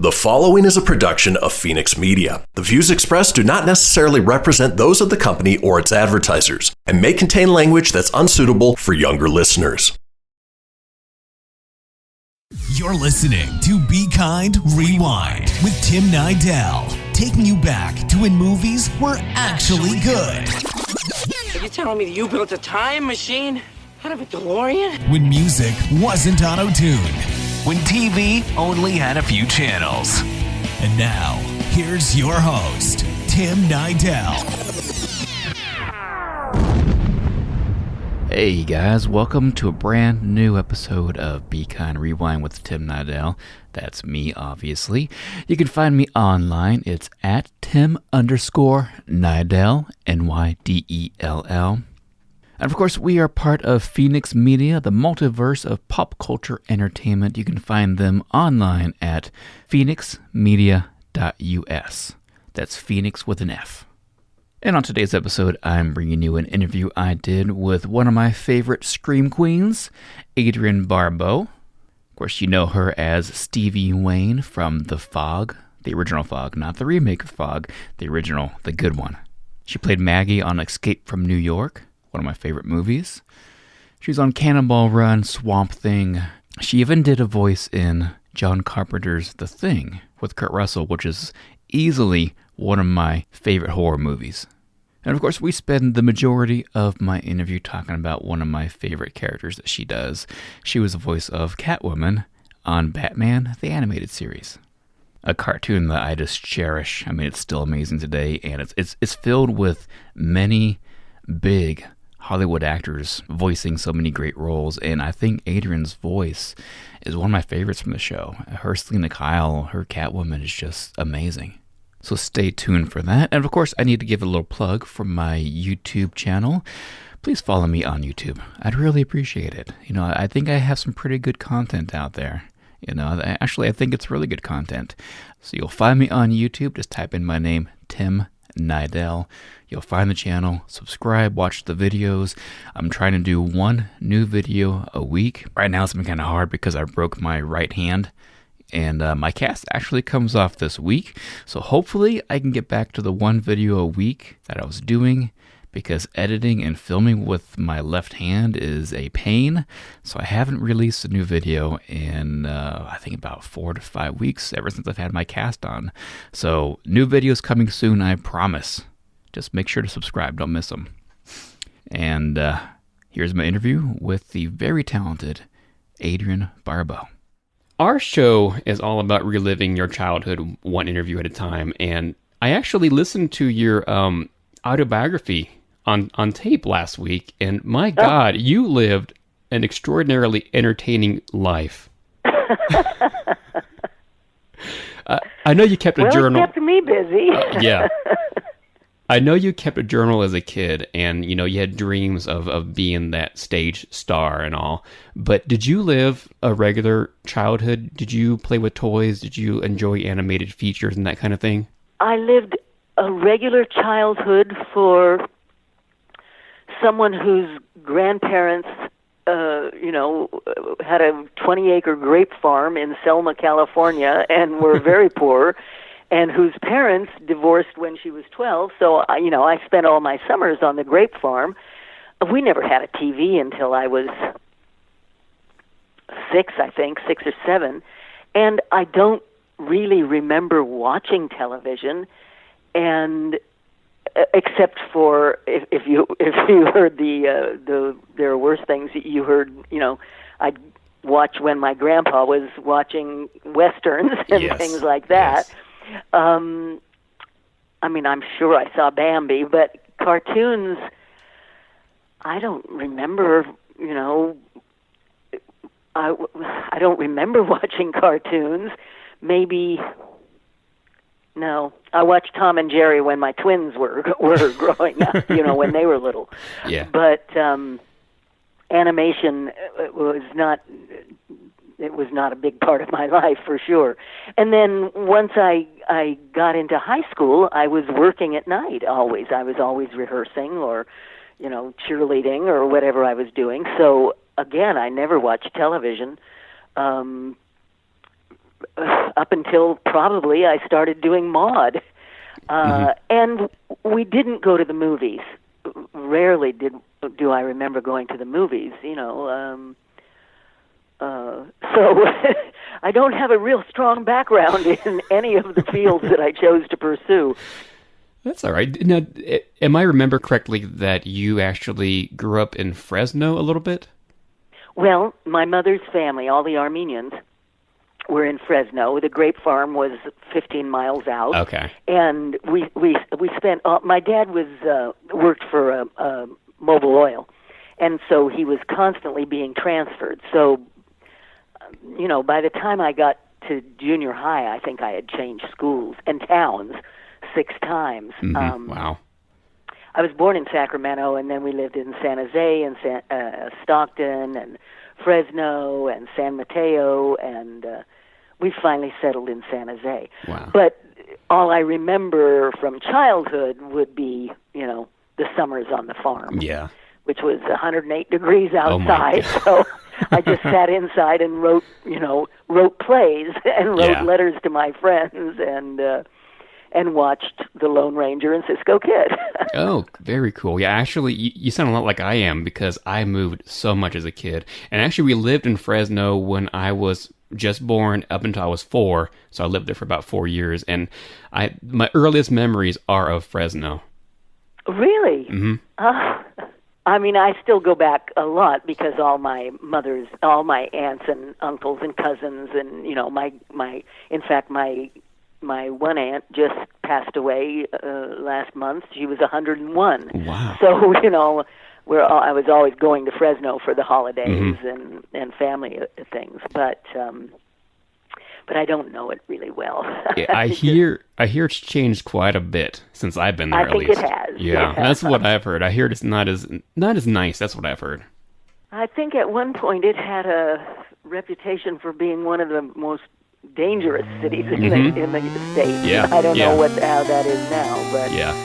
The following is a production of Fenix Media. The views expressed do not necessarily represent those of the company or its advertisers and may contain language that's unsuitable for younger listeners. You're listening to Be Kind, Rewind with Tim Nydell, taking you back to when movies were actually good. Are you telling me that you built a time machine out of a DeLorean? When music wasn't auto-tuned. When TV only had a few channels. And now, here's your host, Tim Nydell. Hey guys, welcome to a brand new episode of Be Kind Rewind with Tim Nydell. That's me, obviously. You can find me online. It's at Tim_Nydell, Nydell. And of course, we are part of Fenix Media, the multiverse of pop culture entertainment. You can find them online at fenixmedia.us. That's Phoenix with an F. And on today's episode, I'm bringing you an interview I did with one of my favorite Scream Queens, Adrienne Barbeau. Of course, you know her as Stevie Wayne from The Fog, the original Fog, not the remake of Fog, the original, the good one. She played Maggie on Escape from New York, one of my favorite movies. She's on Cannonball Run, Swamp Thing. She even did a voice in John Carpenter's The Thing with Kurt Russell, which is easily one of my favorite horror movies. And of course, we spend the majority of my interview talking about one of my favorite characters that she does. She was the voice of Catwoman on Batman, the animated series. A cartoon that I just cherish. I mean, it's still amazing today, and it's filled with many big Hollywood actors voicing so many great roles, and I think Adrienne's voice is one of my favorites from the show. Her Selena Kyle, her Catwoman is just amazing. So stay tuned for that. And of course, I need to give a little plug for my YouTube channel. Please follow me on YouTube. I'd really appreciate it. You know, I think I have some pretty good content out there. You know, actually, I think it's really good content. So you'll find me on YouTube. Just type in my name, Tim Nydell. You'll find the channel, subscribe, watch the videos. I'm trying to do one new video a week. Right now it's been kind of hard because I broke my right hand, and my cast actually comes off this week. So hopefully I can get back to the one video a week that I was doing, because editing and filming with my left hand is a pain. So I haven't released a new video in, I think about 4 to 5 weeks, ever since I've had my cast on. So new videos coming soon, I promise. Just make sure to subscribe, don't miss them. And here's my interview with the very talented Adrienne Barbeau. Our show is all about reliving your childhood one interview at a time. And I actually listened to your autobiography on tape last week, and my God, you lived an extraordinarily entertaining life. I know you kept a journal. It kept me busy. Yeah. I know you kept a journal as a kid, and you know you had dreams of being that stage star and all. But did you live a regular childhood? Did you play with toys? Did you enjoy animated features and that kind of thing? I lived a regular childhood for someone whose grandparents, had a 20-acre grape farm in Selma, California, and were very poor, and whose parents divorced when she was 12. So, I spent all my summers on the grape farm. We never had a TV until I was 6 or 7, and I don't really remember watching television, and except for if you heard the there are worse things you heard, I'd watch when my grandpa was watching westerns and things like that. Yes. I'm sure I saw Bambi, but cartoons, I don't remember. I don't remember watching cartoons. Maybe. No, I watched Tom and Jerry when my twins were growing up, when they were little. Yeah. But animation was not a big part of my life, for sure. And then once I got into high school, I was working at night always. I was always rehearsing or, cheerleading or whatever I was doing. So, again, I never watched television. up until probably I started doing Maude. And we didn't go to the movies. Rarely do I remember going to the movies, so I don't have a real strong background in any of the fields that I chose to pursue. That's all right. Now, am I remember correctly that you actually grew up in Fresno a little bit? Well, my mother's family, all the Armenians, were in Fresno. The grape farm was 15 miles out. Okay. And we spent. My dad worked for Mobil Oil, and so he was constantly being transferred. So, by the time I got to junior high, I think I had changed schools and towns 6 times. Wow. I was born in Sacramento, and then we lived in San Jose and Stockton and Fresno and San Mateo, and we finally settled in San Jose. Wow. But all I remember from childhood would be, the summers on the farm. Yeah. Which was 108 degrees outside, Oh so I just sat inside and wrote plays and wrote letters to my friends and watched The Lone Ranger and Cisco Kid. Oh, very cool. Yeah, actually, you sound a lot like I am because I moved so much as a kid. And actually, we lived in Fresno when I was just born up until I was 4, so I lived there for about 4 years. And my earliest memories are of Fresno. Really? Mm-hmm. I still go back a lot because all my aunts and uncles and cousins and, in fact, my one aunt just passed away last month. She was 101. Wow. So, I was always going to Fresno for the holidays and family things, but I don't know it really well. Yeah, I hear it's changed quite a bit since I've been there. I think it has. Yeah, that's what I've heard. I hear it's not as nice. That's what I've heard. I think at one point it had a reputation for being one of the most dangerous cities in the state. Yeah, I don't know how that is now, but yeah.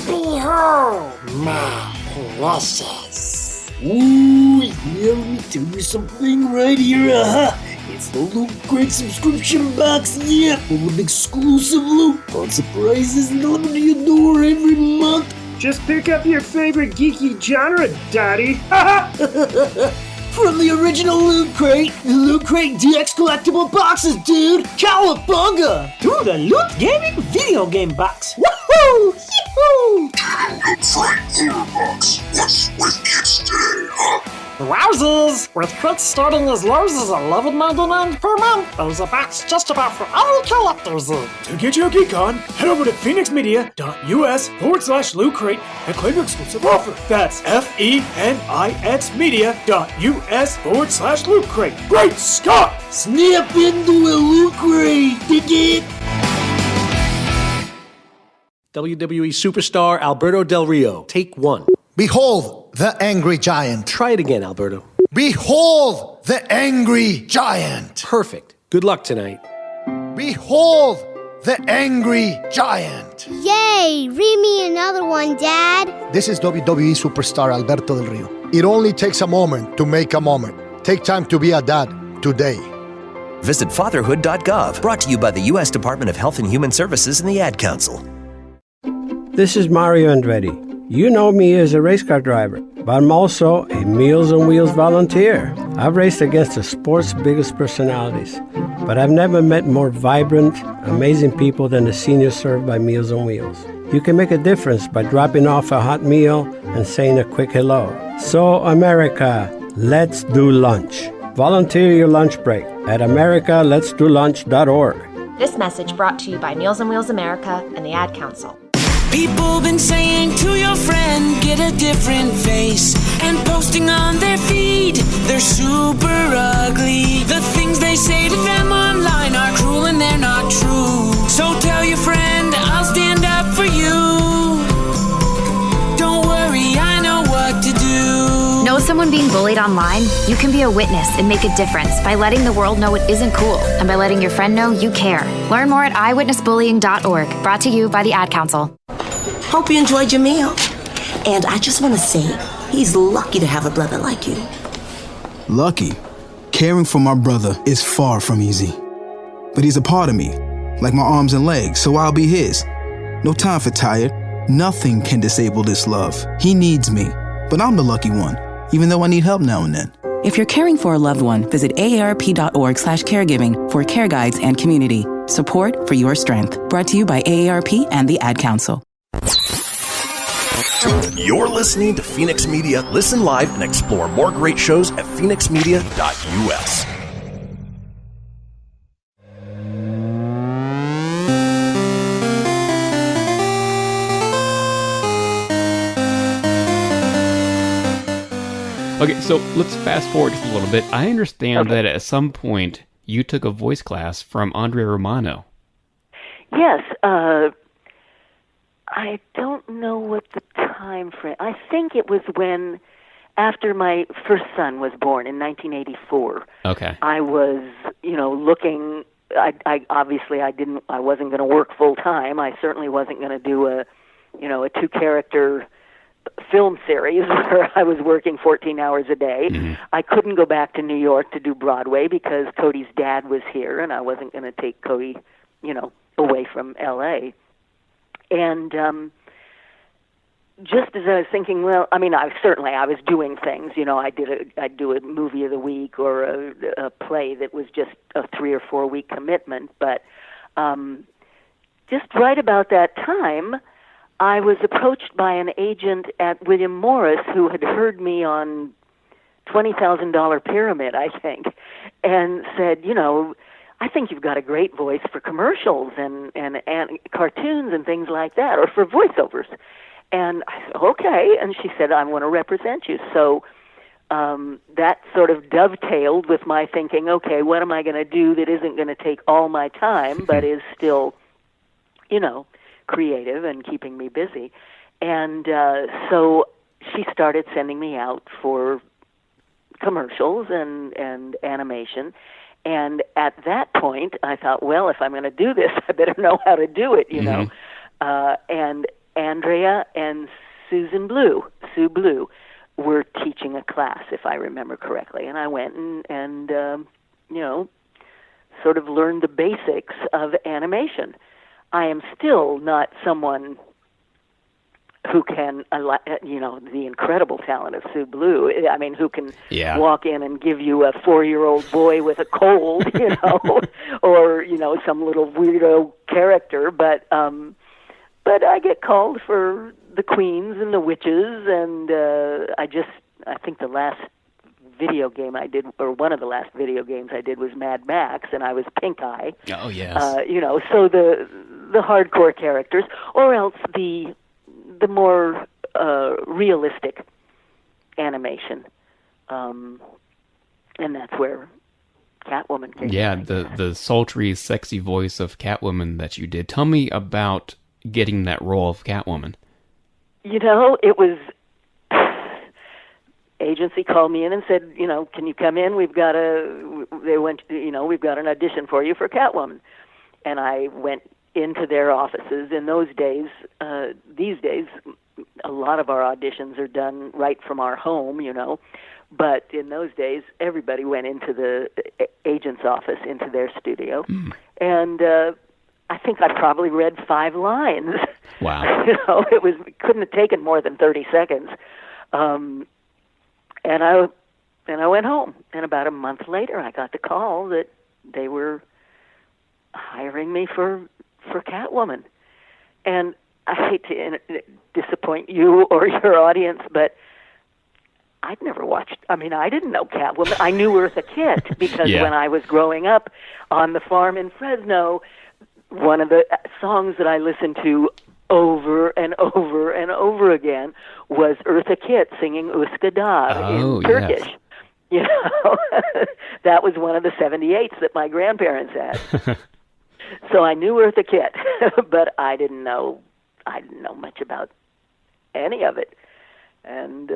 Behold my precious. Ooh, yeah, let me tell you something right here. It's the Loot Crate subscription box, full of exclusive loot, fun surprises delivered to your door every month. Just pick up your favorite geeky genre, Daddy. From the original Loot Crate, the Loot Crate DX collectible boxes, dude! Cowabunga! To the Loot Gaming video game box. Woohoo! Yee-hoo! Wowzers! With crits starting as low as $11.99 per month, there's a box just about for all collectors. To get your geek on, head over to phoenixmedia.us/Loot Crate and claim your exclusive offer. That's FENIX media.us/Loot Crate. Great Scott! Snap into a Loot Crate, dig it? WWE superstar Alberto Del Rio, take 1. Behold the angry giant. Try it again, Alberto. Behold the angry giant. Perfect. Good luck tonight. Behold the angry giant. Yay! Read me another one, Dad. This is WWE superstar Alberto Del Rio. It only takes a moment to make a moment. Take time to be a dad today. Visit fatherhood.gov, brought to you by the U.S. Department of Health and Human Services and the Ad Council. This is Mario Andretti. You know me as a race car driver, but I'm also a Meals on Wheels volunteer. I've raced against the sport's biggest personalities, but I've never met more vibrant, amazing people than the seniors served by Meals on Wheels. You can make a difference by dropping off a hot meal and saying a quick hello. So, America, let's do lunch. Volunteer your lunch break at americaletsdolunch.org. This message brought to you by Meals on Wheels America and the Ad Council. People been saying to your friend, get a different face, and posting on their feed, they're super ugly. The things they say to them online are cruel and they're not true. So tell your friend, I'll stand up for you. Don't worry, I know what to do. Know someone being bullied online? You can be a witness and make a difference by letting the world know it isn't cool and by letting your friend know you care. Learn more at eyewitnessbullying.org, brought to you by the Ad Council. Hope you enjoyed your meal. And I just want to say, he's lucky to have a brother like you. Lucky? Caring for my brother is far from easy. But he's a part of me, like my arms and legs, so I'll be his. No time for tired. Nothing can disable this love. He needs me, but I'm the lucky one, even though I need help now and then. If you're caring for a loved one, visit aarp.org/caregiving for care guides and community. Support for your strength. Brought to you by AARP and the Ad Council. You're listening to Fenix Media. Listen live and explore more great shows at fenixmedia.us. Okay, so let's fast forward just a little bit. I understand that at some point you took a voice class from Andrea Romano. Yes, I don't know what the time frame. I think it was when, after my first son was born in 1984. Okay. I was, looking. I wasn't going to work full time. I certainly wasn't going to do a 2-character film series where I was working 14 hours a day. Mm-hmm. I couldn't go back to New York to do Broadway because Cody's dad was here, and I wasn't going to take Cody, away from L.A. And just as I was thinking, I was doing things. I'd do a movie of the week or a play that was just a 3 or 4 week commitment. But just right about that time, I was approached by an agent at William Morris who had heard me on $20,000 Pyramid, I think, and said, I think you've got a great voice for commercials and cartoons and things like that, or for voiceovers. And I said, okay. And she said, I want to represent you. So that sort of dovetailed with my thinking, okay, what am I going to do that isn't going to take all my time, but is still, creative and keeping me busy. And so she started sending me out for commercials and animation. And at that point, I thought, well, if I'm going to do this, I better know how to do it, know. And Andrea and Sue Blue, were teaching a class, if I remember correctly. And I went and sort of learned the basics of animation. I am still not someone who can, the incredible talent of Sue Blue. I mean, who can walk in and give you a 4-year-old boy with a cold, or some little weirdo character. But I get called for the queens and the witches, and I think the last video game I did, or one of the last video games I did, was Mad Max, and I was Pink Eye. Oh yes. So the hardcore characters, or else the more realistic animation, and that's where Catwoman came. Yeah, the sultry, sexy voice of Catwoman that you did. Tell me about getting that role of Catwoman. It was. Agency called me in and said, can you come in? We've got an audition for you for Catwoman. And I went into their offices. In those days, these days, a lot of our auditions are done right from our home, But in those days, everybody went into the agent's office, into their studio. And I think I probably read 5 lines. Wow. It couldn't have taken more than 30 seconds. And I went home, and about a month later, I got the call that they were hiring me for Catwoman. And I hate to disappoint you or your audience, but I'd never watched. I didn't know Catwoman. I knew Eartha Kitt because when I was growing up on the farm in Fresno, one of the songs that I listened to over and over and over again was Eartha Kitt singing Üsküdar in Turkish. Yes. That was one of the 78s that my grandparents had. So I knew Eartha Kitt, but I didn't know much about any of it. And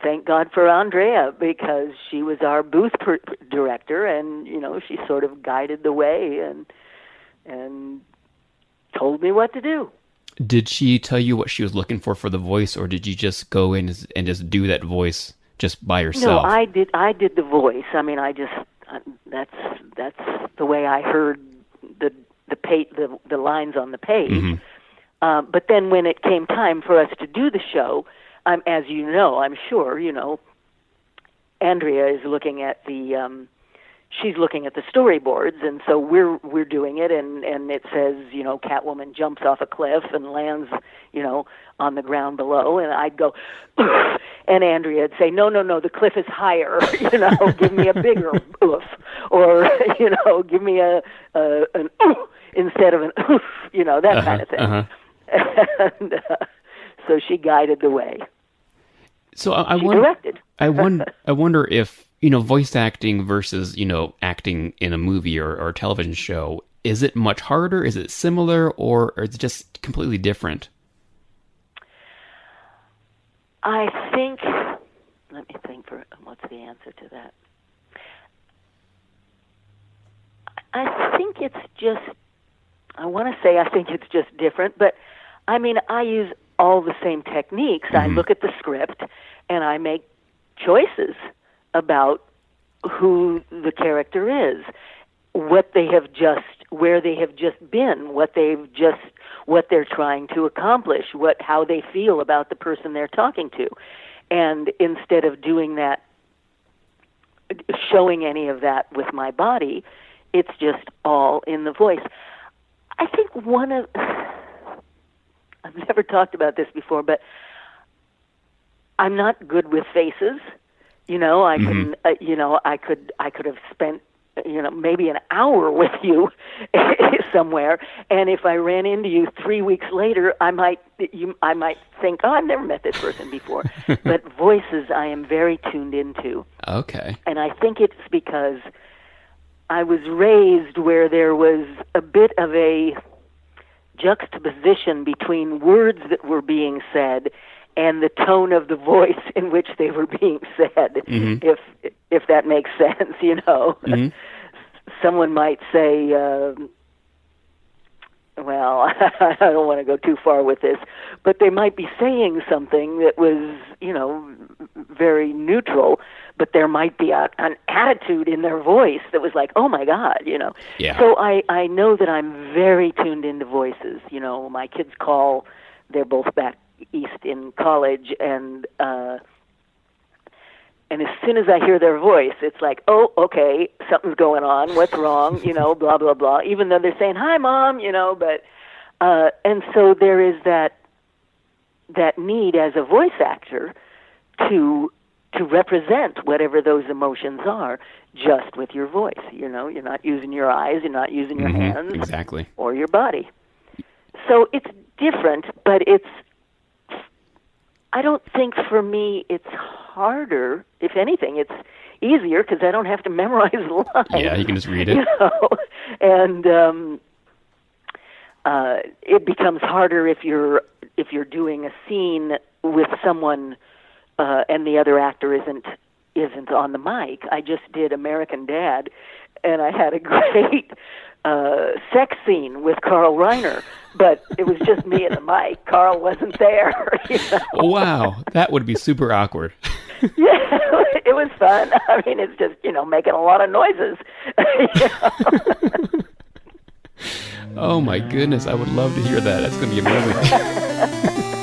thank God for Andrea, because she was our booth director, and she sort of guided the way and told me what to do. Did she tell you what she was looking for the voice, or did you just go in and just do that voice just by yourself? No, I did the voice. I mean, that's the way I heard the lines on the page. Mm-hmm. But then when it came time for us to do the show, as you know, I'm sure you know, Andrea is looking at she's looking at the storyboards, and so we're doing it, and it says, you know, Catwoman jumps off a cliff and lands, you know, on the ground below, and I'd go, oof, and Andrea'd say, no, the cliff is higher, you know, give me a bigger oof, or, you know, give me an oof instead of an oof, you know, that kind of thing. And so she guided the way. So directed. I wonder if, you know, voice acting versus, you know, acting in a movie or a television show, is it much harder? Is it similar, or is it just completely different? I think, let me think for what's the answer to that. I think it's just, I think it's just different, but I mean, I use all the same techniques. I look at the script and I make choices about who the character is, what they have just, where they have just been, what they're trying to accomplish, how they feel about the person they're talking to. And instead of doing that, showing any of that with my body, it's just all in the voice. I think I've never talked about this before, but I'm not good with faces. You know, I can, you know, I could have spent, you know, maybe an hour with you somewhere, and if I ran into you 3 weeks later, I might think, oh, I've never met this person before. But voices, I am very tuned into. Okay. And I think it's because I was raised where there was a bit of a juxtaposition between words that were being said and the tone of the voice in which they were being said, if that makes sense, you know. Someone might say, well, I don't want to go too far with this, but they might be saying something that was, you know, very neutral, but there might be an attitude in their voice that was like, oh my God, you know. Yeah. So I know that I'm very tuned into voices. You know, my kids call, they're both back east in college, and as soon as I hear their voice, it's like, oh, okay, something's going on. What's wrong? You know, blah, blah, blah. Even though they're saying, hi, Mom, you know, but, and so there is that need as a voice actor to represent whatever those emotions are just with your voice. You know, you're not using your eyes, you're not using your hands. Exactly. Or your body. So it's different, but I don't think for me it's harder. If anything, it's easier because I don't have to memorize the lines. Yeah, you can just read it. You know? And it becomes harder if you're doing a scene with someone and the other actor isn't on the mic. I just did American Dad, and I had a great sex scene with Carl Reiner, but it was just me and the mic. Carl wasn't there. You know? Wow, that would be super awkward. Yeah, it was fun. I mean, it's just, you know, making a lot of noises. You know? Oh my goodness, I would love to hear that. That's going to be amazing.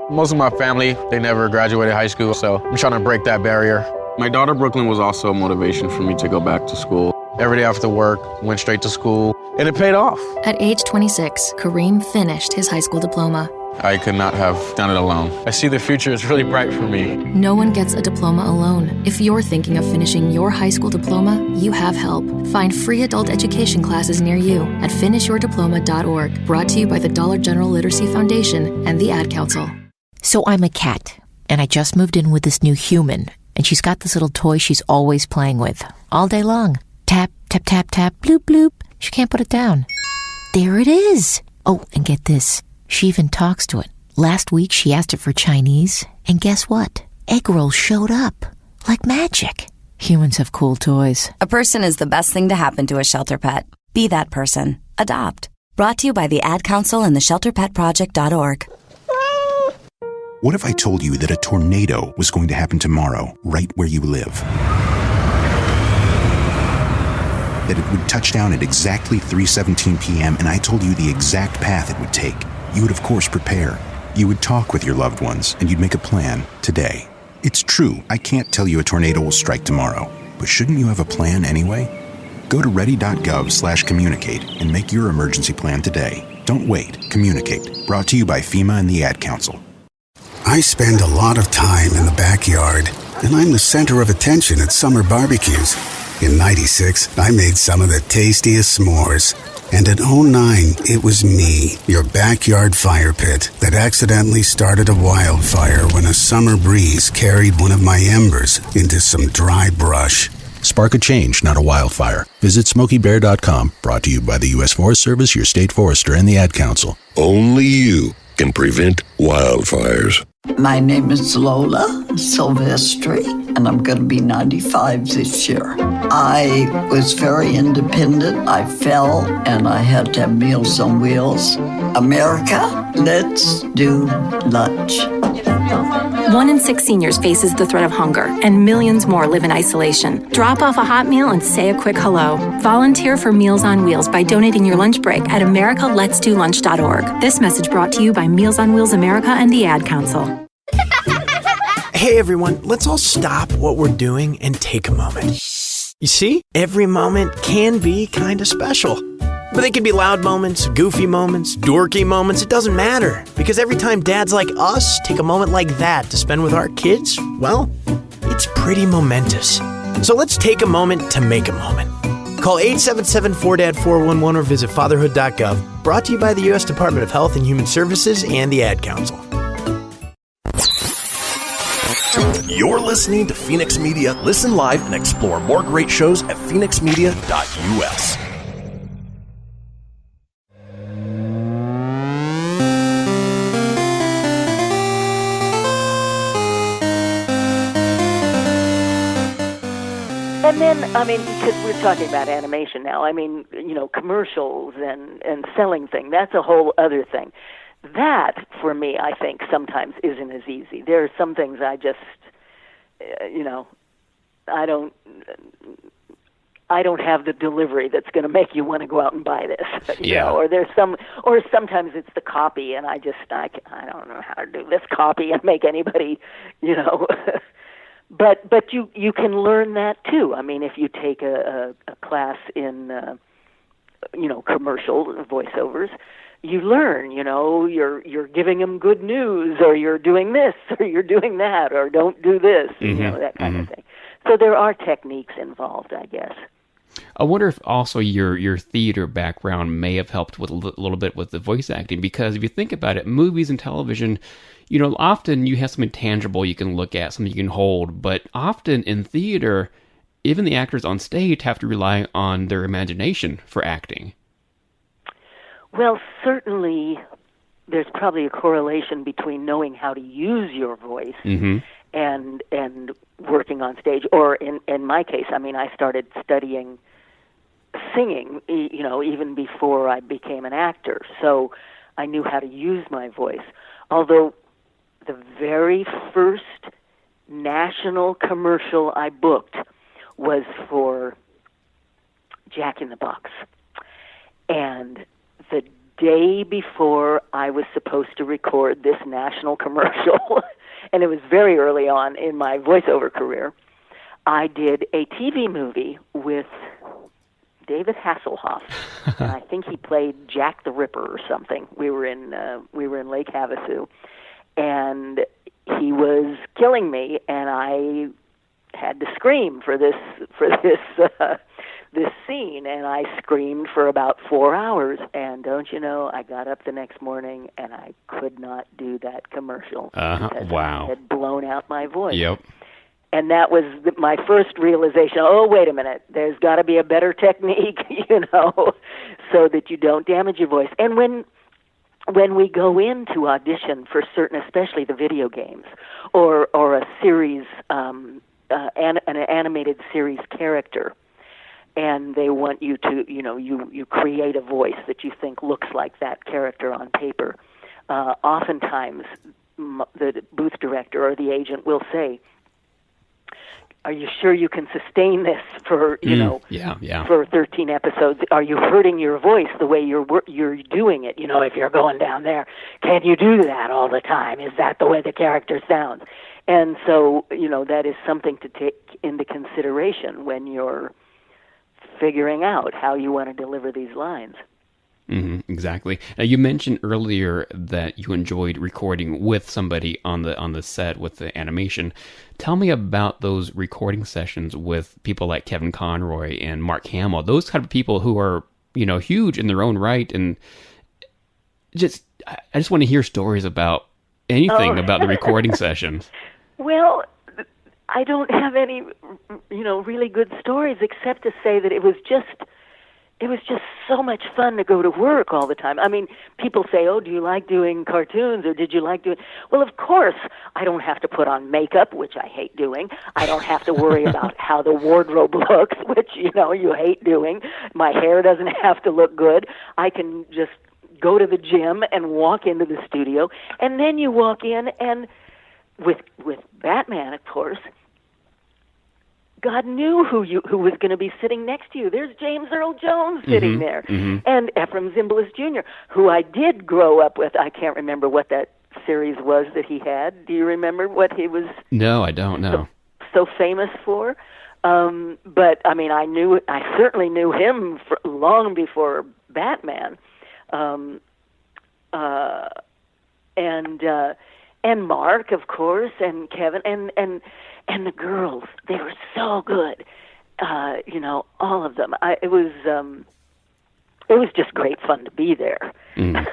Most of my family, they never graduated high school, so I'm trying to break that barrier. My daughter, Brooklyn, was also a motivation for me to go back to school. Every day after work, went straight to school, and it paid off. At age 26, Kareem finished his high school diploma. I could not have done it alone. I see the future is really bright for me. No one gets a diploma alone. If you're thinking of finishing your high school diploma, you have help. Find free adult education classes near you at finishyourdiploma.org. Brought to you by the Dollar General Literacy Foundation and the Ad Council. So I'm a cat, and I just moved in with this new human, and she's got this little toy she's always playing with, all day long. Tap, tap, tap, tap, bloop, bloop. She can't put it down. There it is. Oh, and get this. She even talks to it. Last week, she asked it for Chinese, and guess what? Egg rolls showed up. Like magic. Humans have cool toys. A person is the best thing to happen to a shelter pet. Be that person. Adopt. Brought to you by the Ad Council and the ShelterPetProject.org. What if I told you that a tornado was going to happen tomorrow, right where you live? That it would touch down at exactly 3:17 p.m., and I told you the exact path it would take. You would, of course, prepare. You would talk with your loved ones, and you'd make a plan today. It's true, I can't tell you a tornado will strike tomorrow, but shouldn't you have a plan anyway? Go to ready.gov/communicate and make your emergency plan today. Don't wait. Communicate. Brought to you by FEMA and the Ad Council. I spend a lot of time in the backyard, and I'm the center of attention at summer barbecues. In '96, I made some of the tastiest s'mores. And in '09, it was me, your backyard fire pit, that accidentally started a wildfire when a summer breeze carried one of my embers into some dry brush. Spark a change, not a wildfire. Visit SmokeyBear.com. Brought to you by the U.S. Forest Service, your state forester, and the Ad Council. Only you can prevent wildfires. My name is Lola Silvestri, and I'm going to be 95 this year. I was very independent. I fell, and I had to have Meals on Wheels. America, let's do lunch. 1 in 6 seniors faces the threat of hunger, and millions more live in isolation. Drop off a hot meal and say a quick hello. Volunteer for Meals on Wheels by donating your lunch break at americaletsdolunch.org. This message brought to you by Meals on Wheels America and the Ad Council. Hey everyone, let's all stop what we're doing and take a moment. You see, every moment can be kind of special. But they can be loud moments, goofy moments, dorky moments, it doesn't matter. Because every time dads like us take a moment like that to spend with our kids, well, it's pretty momentous. So let's take a moment to make a moment. Call 877-4DAD-411 or visit fatherhood.gov. Brought to you by the U.S. Department of Health and Human Services and the Ad Council. You're listening to Fenix Media. Listen live and explore more great shows at fenixmedia.us. And then, because we're talking about animation now, commercials and selling things, that's a whole other thing. That, for me, I think sometimes isn't as easy. There are some things I just, I don't have the delivery that's going to make you want to go out and buy this. You know? Or sometimes it's the copy, and I don't know how to do this copy and make anybody, But you can learn that too. If you take a class in, commercial voiceovers, you learn, you're giving them good news, or you're doing this, or you're doing that, or don't do this, that kind of thing. So there are techniques involved, I guess. I wonder if also your theater background may have helped with a little bit with the voice acting, because if you think about it, movies and television, often you have something tangible you can look at, something you can hold, but often in theater, even the actors on stage have to rely on their imagination for acting. Well, certainly there's probably a correlation between knowing how to use your voice and working on stage. Or in my case, I started studying singing, even before I became an actor. So I knew how to use my voice. Although the very first national commercial I booked was for Jack in the Box. And the day before I was supposed to record this national commercial, and it was very early on in my voiceover career, I did a TV movie with David Hasselhoff, and I think he played Jack the Ripper or something. We were in Lake Havasu, and he was killing me, and I had to scream for this scene, and I screamed for about 4 hours, and don't you know, I got up the next morning and I could not do that commercial because I had blown out my voice. Yep. And that was my first realization. Oh, wait a minute, there's got to be a better technique, so that you don't damage your voice. And when we go in to audition for certain, especially the video games or a series an animated series character, and they want you to, you create a voice that you think looks like that character on paper. Oftentimes, the booth director or the agent will say, "Are you sure you can sustain this for for 13 episodes? Are you hurting your voice the way you're doing it? If you're going down there, can you do that all the time? Is that the way the character sounds?" And so, that is something to take into consideration when you're figuring out how you want to deliver these lines. Mm-hmm, exactly. Now, you mentioned earlier that you enjoyed recording with somebody on the set with the animation. Tell me about those recording sessions with people like Kevin Conroy and Mark Hamill. Those kind of people who are, huge in their own right, and I just want to hear stories about anything about the recording sessions. Well, I don't have any, really good stories except to say that it was just so much fun to go to work all the time. I mean, people say, "Oh, do you like doing cartoons, or did you like doing..." Well, of course, I don't have to put on makeup, which I hate doing. I don't have to worry about how the wardrobe looks, which, you hate doing. My hair doesn't have to look good. I can just go to the gym and walk into the studio, and then you walk in, and with Batman, of course, God knew who was going to be sitting next to you. There's James Earl Jones sitting there, and Ephraim Zimbalist Jr., who I did grow up with. I can't remember what that series was that he had. Do you remember what he was? No, I don't know. So famous for. But I mean, I certainly knew him long before Batman, and Mark, of course, and Kevin, and the girls. They were so good, all of them. It was just great fun to be there. Yeah,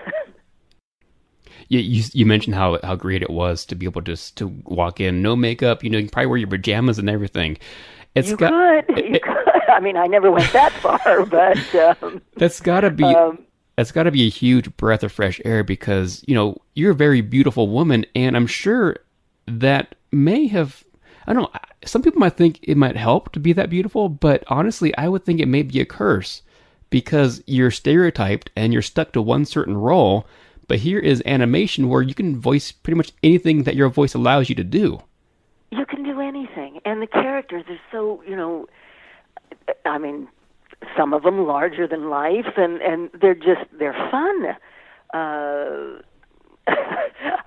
you mentioned how great it was to be able to walk in, no makeup. You can probably wear your pajamas and everything. You could. I mean, I never went that far, but that's got to be. That's got to be a huge breath of fresh air because, you're a very beautiful woman, and I'm sure that may have, I don't know, some people might think it might help to be that beautiful, but honestly, I would think it may be a curse because you're stereotyped and you're stuck to one certain role, but here is animation where you can voice pretty much anything that your voice allows you to do. You can do anything, and the characters are so, I mean, some of them larger than life, and they're fun.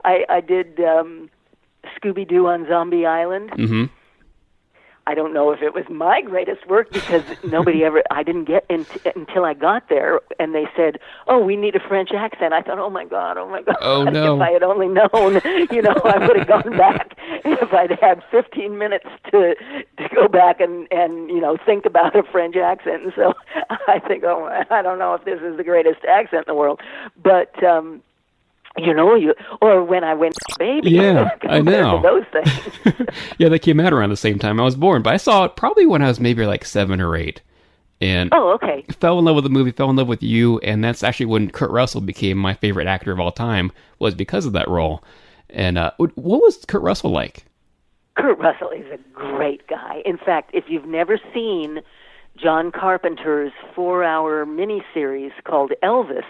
I did Scooby-Doo on Zombie Island. Mm-hmm. I don't know if it was my greatest work because I didn't get until I got there, and they said, "Oh, we need a French accent." I thought, oh my God. Oh, no. If I had only known, I would have gone back. If I'd had 15 minutes to go back and think about a French accent. And so I think, I don't know if this is the greatest accent in the world, but or when I went Baby. Yeah, I know. Those things. Yeah, they came out around the same time I was born, but I saw it probably when I was maybe like 7 or 8. And okay. Fell in love with the movie, fell in love with you, and that's actually when Kurt Russell became my favorite actor of all time, was because of that role. And what was Kurt Russell like? Kurt Russell is a great guy. In fact, if you've never seen John Carpenter's 4-hour miniseries called Elvis.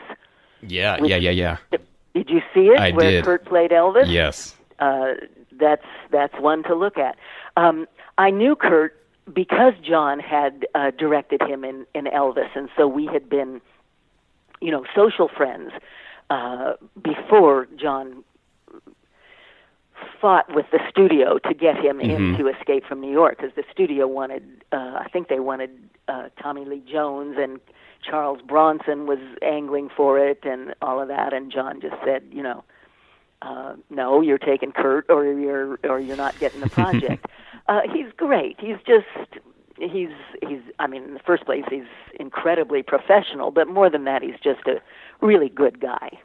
Yeah. Did you see it? I where did. Kurt played Elvis? Yes. That's one to look at. I knew Kurt because John had directed him in Elvis, and so we had been, social friends before John fought with the studio to get him into Escape from New York, because the studio wanted, I think they wanted Tommy Lee Jones, and Charles Bronson was angling for it and all of that, and John just said, no, you're taking Kurt or you're not getting the project. He's great. He's I mean, in the first place, he's incredibly professional, but more than that, he's just a really good guy.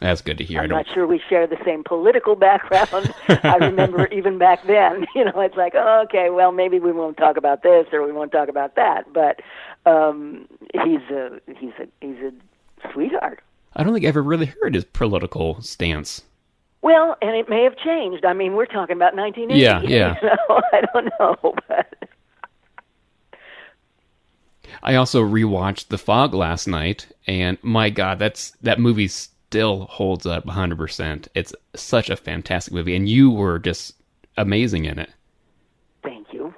That's good to hear. I'm not sure we share the same political background. I remember even back then, it's like, oh, okay, well, maybe we won't talk about this or we won't talk about that. But he's a sweetheart. I don't think I ever really heard his political stance. Well, and it may have changed. I mean, we're talking about 1980. Yeah. I don't know, but... I also rewatched The Fog last night, and my God, that movie still holds up 100%. It's such a fantastic movie, and you were just amazing in it. Thank you.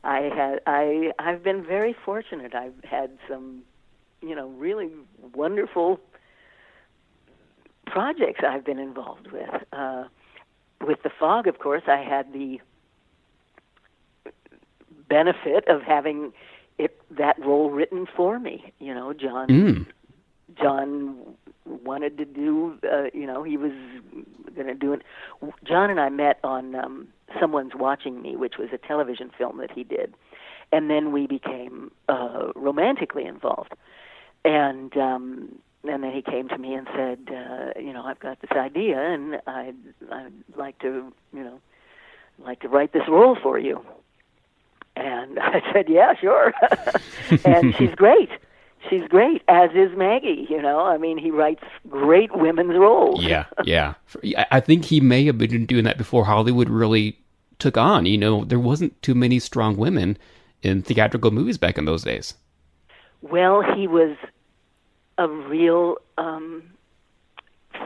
I've been very fortunate. I've had some, really wonderful projects I've been involved with. With The Fog, of course, I had the benefit of having that role written for me. John wanted to do, he was going to do it. John and I met on Someone's Watching Me, which was a television film that he did. And then we became romantically involved. And then he came to me and said, I've got this idea, and I'd like to write this role for you. And I said, yeah, sure. And she's great. She's great, as is Maggie, I mean, he writes great women's roles. Yeah. I think he may have been doing that before Hollywood really took on. There wasn't too many strong women in theatrical movies back in those days. Well, he was a real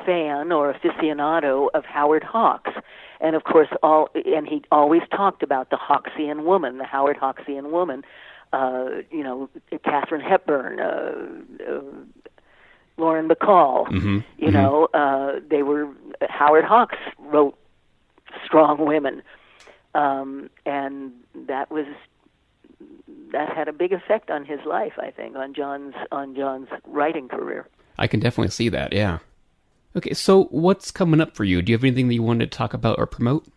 fan or aficionado of Howard Hawks. And of course, he always talked about the Hawksian woman, the Howard Hawksian woman. Katharine Hepburn, Lauren Bacall. They were Howard Hawks wrote strong women, and that had a big effect on his life. I think on John's writing career. I can definitely see that. Yeah. Okay, so what's coming up for you? Do you have anything that you wanted to talk about or promote?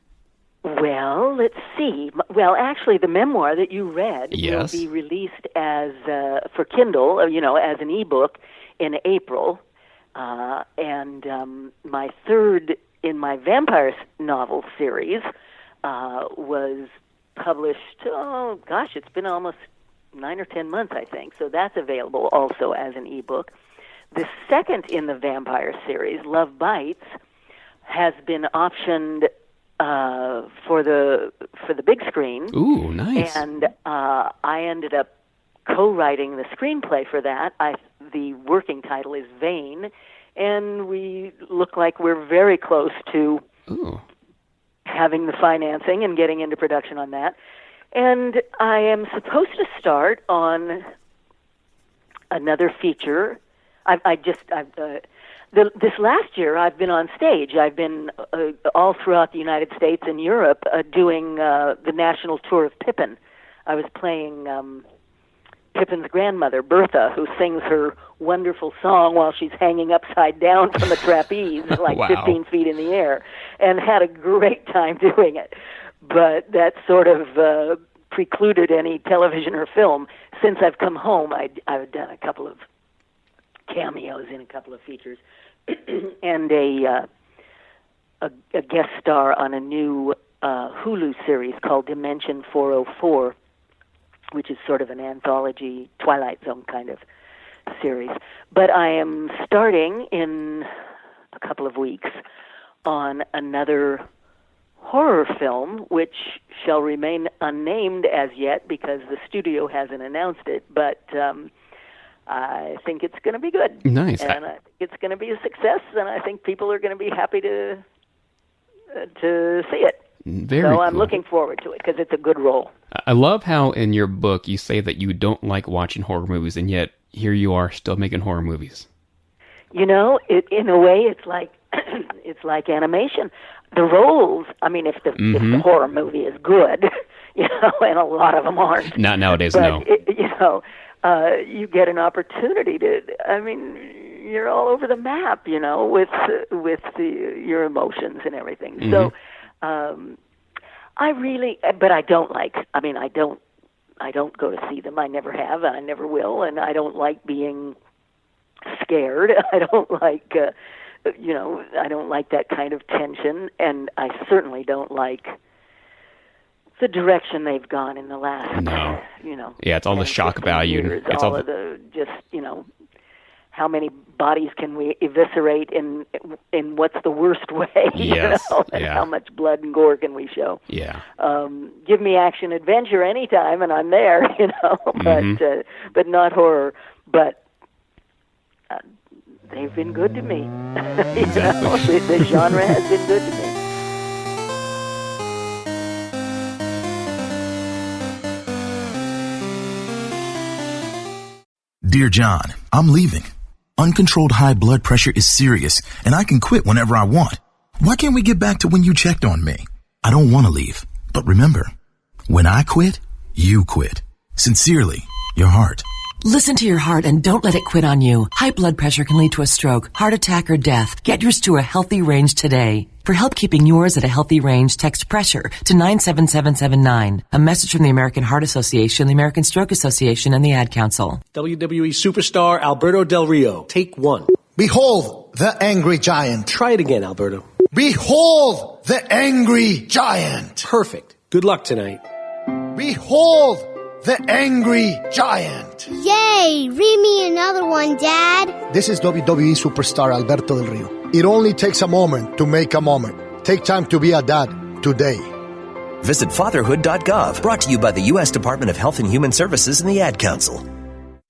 Well, let's see. Well, actually, the memoir that you read Yes. will be released as for Kindle, as an ebook in April. And my third in my vampire novel series was published, it's been almost 9 or 10 months, I think. So that's available also as an ebook. The second in the vampire series, Love Bites, has been optioned for the big screen. Ooh, nice. And I ended up co-writing the screenplay for that. The working title is Vain, and we look like we're very close to having the financing and getting into production on that. And I am supposed to start on another feature. This last year, I've been on stage. I've been all throughout the United States and Europe doing the national tour of Pippin. I was playing Pippin's grandmother, Bertha, who sings her wonderful song while she's hanging upside down from a trapeze, like Wow. 15 feet in the air, and had a great time doing it. But that sort of precluded any television or film. Since I've come home, I've done a couple of cameos in a couple of features, and a guest star on a new Hulu series called Dimension 404, which is sort of an anthology Twilight Zone kind of series. But I am starting in a couple of weeks on another horror film, which shall remain unnamed as yet because the studio hasn't announced it, but I think it's going to be good. Nice. And I think it's going to be a success, and I think people are going to be happy to see it. So I'm looking forward to it because it's a good role. I love how in your book you say that you don't like watching horror movies, and yet here you are still making horror movies. In a way, it's like it's like animation. The roles, I mean, if the horror movie is good, and a lot of them aren't. Not nowadays, but no. You get an opportunity to. I mean, you're all over the map, with your emotions and everything. Mm-hmm. So, but I don't like. I mean, I don't go to see them. I never have. I never will, and I don't like being scared. I don't like. I don't like that kind of tension, and I certainly don't like the direction they've gone in the last, Yeah, it's all the shock value. Years, It's all of the just, how many bodies can we eviscerate in what's the worst way, Yes. and Yeah. how much blood and gore can we show. Yeah. Give me action adventure anytime, and I'm there, but not horror. But they've been good to me. Exactly. The genre has been good to me. Dear John, I'm leaving. Uncontrolled high blood pressure is serious, and I can quit whenever I want. Why can't we get back to when you checked on me? I don't want to leave, but remember, when I quit, you quit. Sincerely, your heart. Listen to your heart and don't let it quit on you. High blood pressure can lead to a stroke, heart attack, or death. Get yours to a healthy range today. For help keeping yours at a healthy range, text PRESSURE to 97779. A message from the American Heart Association, the American Stroke Association, and the Ad Council. WWE superstar Alberto Del Rio. Take one. Behold the angry giant. Try it again, Alberto. Behold the angry giant. Perfect. Good luck tonight. Behold the angry giant. Yay! Read me another one, Dad. This is WWE superstar Alberto Del Rio. It only takes a moment to make a moment. Take time to be a dad today. Visit fatherhood.gov. Brought to you by the U.S. Department of Health and Human Services and the Ad Council.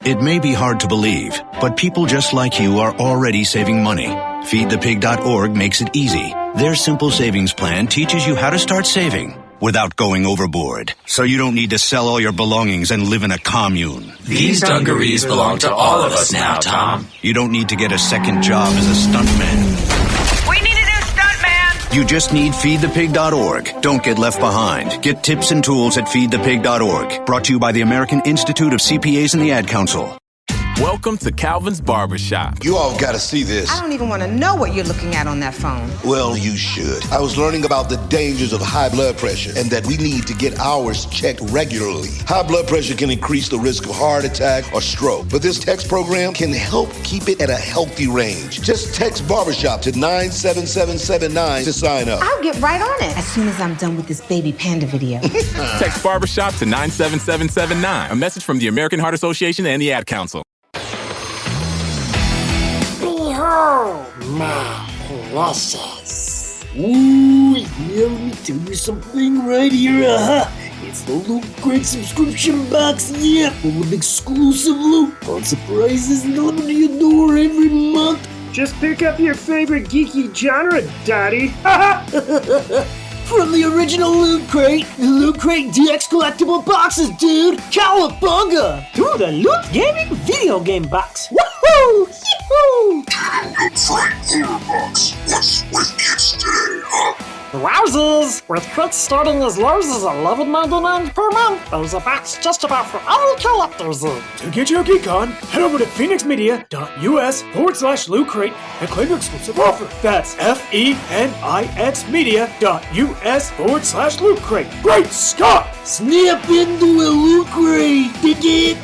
It may be hard to believe, but people just like you are already saving money. FeedThePig.org makes it easy. Their simple savings plan teaches you how to start saving without going overboard, so you don't need to sell all your belongings and live in a commune. These dungarees belong to all of us now, Tom. You don't need to get a second job as a stuntman. We need a new stuntman! You just need FeedThePig.org. Don't get left behind. Get tips and tools at FeedThePig.org. Brought to you by the American Institute of CPAs and the Ad Council. Welcome to Calvin's Barbershop. You all got to see this. I don't even want to know what you're looking at on that phone. Well, you should. I was learning about the dangers of high blood pressure and that we need to get ours checked regularly. High blood pressure can increase the risk of heart attack or stroke, but this text program can help keep it at a healthy range. Just text Barbershop to 97779 to sign up. I'll get right on it as soon as I'm done with this baby panda video. Text Barbershop to 97779. A message from the American Heart Association and the Ad Council. Behold, my precious. Ooh, yeah, let me tell you something right here. It's the Loot Crate subscription box, yeah, full of exclusive loot, fun surprises delivered to your door every month. Just pick up your favorite geeky genre, Daddy. From the original Loot Crate, the Loot Crate DX collectible boxes, dude! Cowabunga! To the Loot Gaming video game box. Woohoo! Yee-hoo! What's with kids today, huh? Wowzers! With crits starting as low as $11.99 per month, there's a box just about for all collectors in. To get your geek on, head over to FenixMedia.us/Loot Crate and claim your exclusive offer. That's FenixMedia.us/Loot Crate. Great Scott! Snap into a Loot Crate, dig it?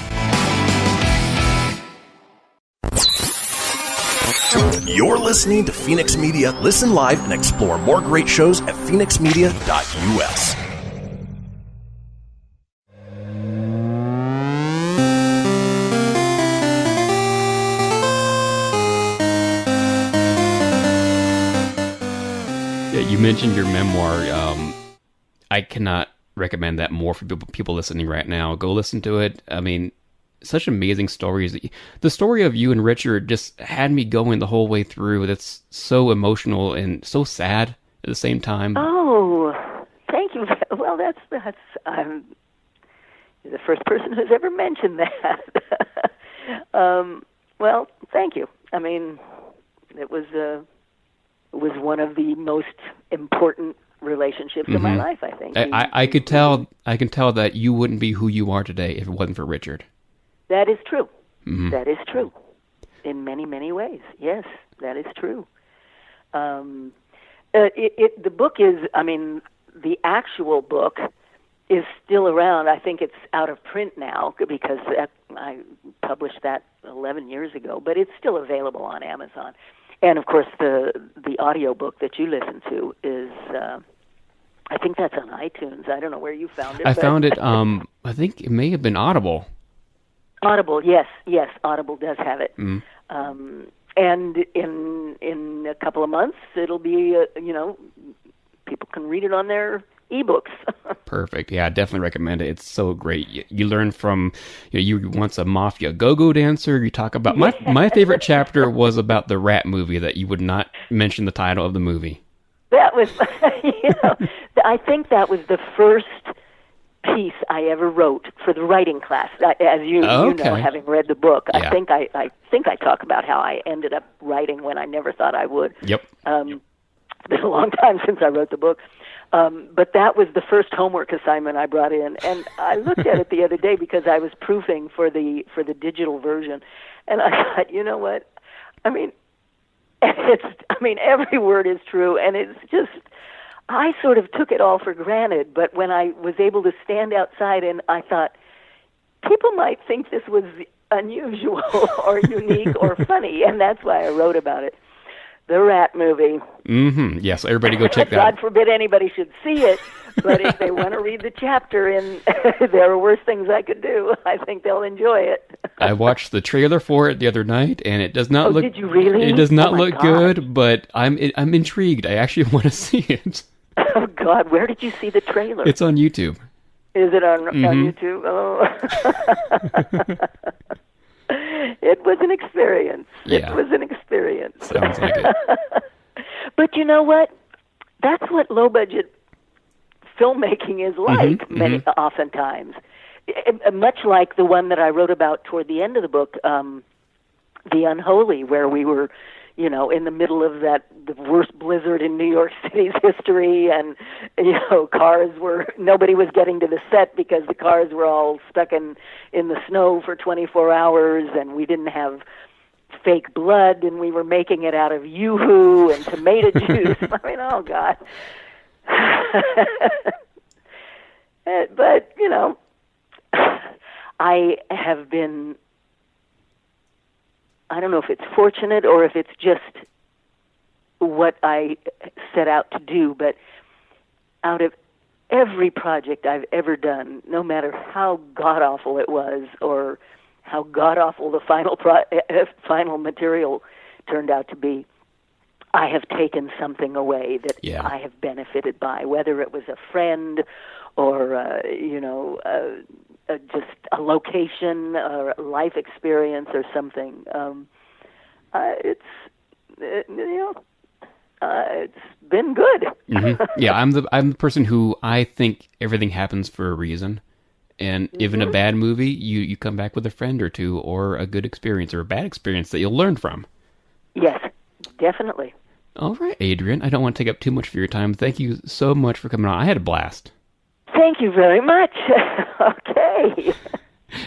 You're listening to Fenix Media. Listen live and explore more great shows at fenixmedia.us. Yeah, you mentioned your memoir. I cannot recommend that more for people listening right now. Go listen to it. I mean, such amazing stories. The story of you and Richard just had me going the whole way through. That's so emotional and so sad at the same time. Oh, thank you. Well, that's I'm the first person who's ever mentioned that. Well, thank you. I mean, it was one of the most important relationships in my life, I think. I can tell that you wouldn't be who you are today if it wasn't for Richard. That is true. Mm-hmm. That is true. In many, many ways. Yes, that is true. The book is, I mean, the actual book is still around. I think it's out of print now because I published that 11 years ago, but it's still available on Amazon. And, of course, the audio book that you listen to is, I think that's on iTunes. I don't know where you found it. I found it, I think it may have been Audible. Audible, yes, Audible does have it. Mm. And in a couple of months, it'll be, people can read it on their ebooks. Perfect. Yeah, I definitely recommend it. It's so great. You learn from, you were once a mafia go-go dancer. You talk about, my favorite chapter was about the rat movie that you would not mention the title of the movie. That was, I think that was the first piece I ever wrote for the writing class. As you know, having read the book, yeah. I think I talk about how I ended up writing when I never thought I would. Yep. It's been a long time since I wrote the book. But that was the first homework assignment I brought in, and I looked at it the other day because I was proofing for the digital version, and I thought, you know what? I mean, every word is true, and it's just, I sort of took it all for granted. But when I was able to stand outside, and I thought, people might think this was unusual or unique or funny, and that's why I wrote about it. The rat movie. Mm-hmm. Yes, everybody go check that out. God forbid anybody should see it, but if they want to read the chapter and there are worse things I could do, I think they'll enjoy it. I watched the trailer for it the other night, and it does not look... Did you really? It does not look good, but I'm intrigued. I actually want to see it. Oh, God, where did you see the trailer? It's on YouTube. Is it on YouTube? Oh. It was an experience. Yeah. It was an experience. Sounds like it. But you know what? That's what low-budget filmmaking is like, oftentimes. Much like the one that I wrote about toward the end of the book, The Unholy, where we were, in the middle of the worst blizzard in New York City's history, and, nobody was getting to the set because the cars were all stuck in the snow for 24 hours, and we didn't have fake blood, and we were making it out of Yoo-hoo and tomato juice. I mean, oh, God. But, I have been... I don't know if it's fortunate or if it's just what I set out to do, but out of every project I've ever done, no matter how god-awful it was or how god-awful the final material turned out to be, I have taken something away that I have benefited by, whether it was a friend or, just a location or a life experience or something. It's been good. Mm-hmm. Yeah, I'm the person who I think everything happens for a reason, and even a bad movie, you come back with a friend or two, or a good experience or a bad experience that you'll learn from. Yes, definitely. All right, Adrienne, I don't want to take up too much of your time. Thank you so much for coming on. I had a blast. Thank you very much. Okay.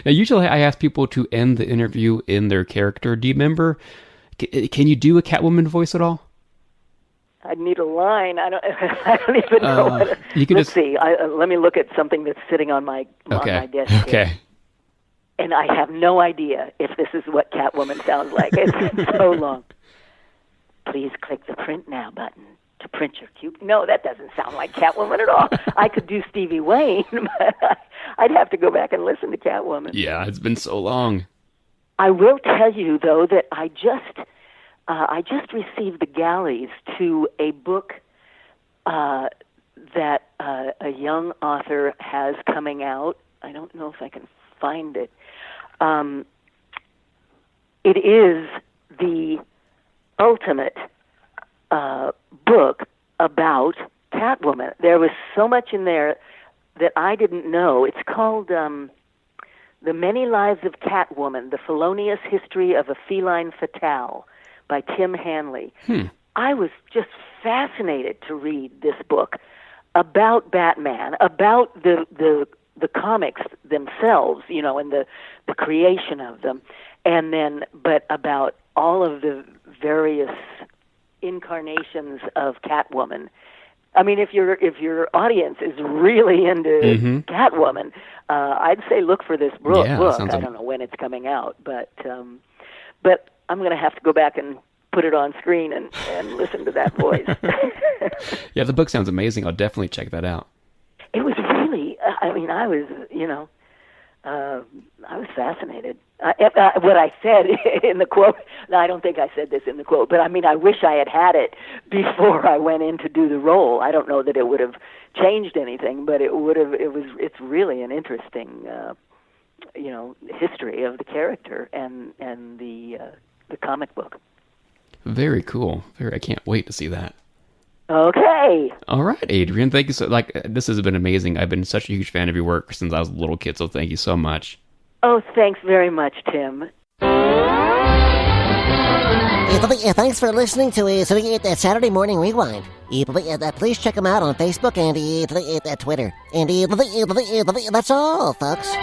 Now, usually I ask people to end the interview in their character. Do you remember? Can you do a Catwoman voice at all? I'd need a line. I don't even know what to... Let's see. Let me look at something that's sitting on my desk. Okay. Here. And I have no idea if this is what Catwoman sounds like. It's been so long. Please click the print now button to print your cute... No, that doesn't sound like Catwoman at all. I could do Stevie Wayne, but I'd have to go back and listen to Catwoman. Yeah, it's been so long. I will tell you, though, that I just received the galleys to a book that a young author has coming out. I don't know if I can find it. It is the ultimate book about Catwoman. There was so much in there that I didn't know. It's called The Many Lives of Catwoman, The Felonious History of a Feline Fatale by Tim Hanley. I was just fascinated to read this book about Batman, about the comics themselves, and the creation of them, but about all of the various incarnations of Catwoman. I mean, if your audience is really into Catwoman, I'd say look for this book. I don't know when it's coming out, but I'm going to have to go back and put it on screen and listen to that voice. Yeah, the book sounds amazing. I'll definitely check that out. It was really, I was, I was fascinated. What I said in the quote, I don't think I said this in the quote, but I mean, I wish I had it before I went in to do the role. I don't know that it would have changed anything, but it's really an interesting, history of the character and the comic book. Very cool. I can't wait to see that. Okay. All right, Adrienne. Thank you so. This has been amazing. I've been such a huge fan of your work since I was a little kid. So thank you so much. Oh, thanks very much, Tim. Thanks for listening to Saturday Morning Rewind. Please check them out on Facebook and Twitter. And that's all, folks.